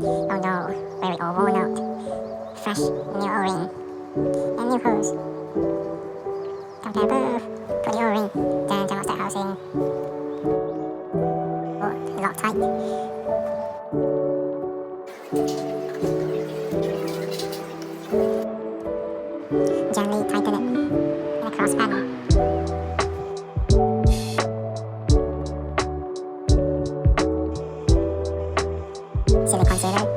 Oh no, very old worn out. Fresh new O-ring. And new hose. Don't ever put the O-ring. Then thermostat housing. Oh, lock tight. Gently tighten it in a cross panel. Silicone sealer.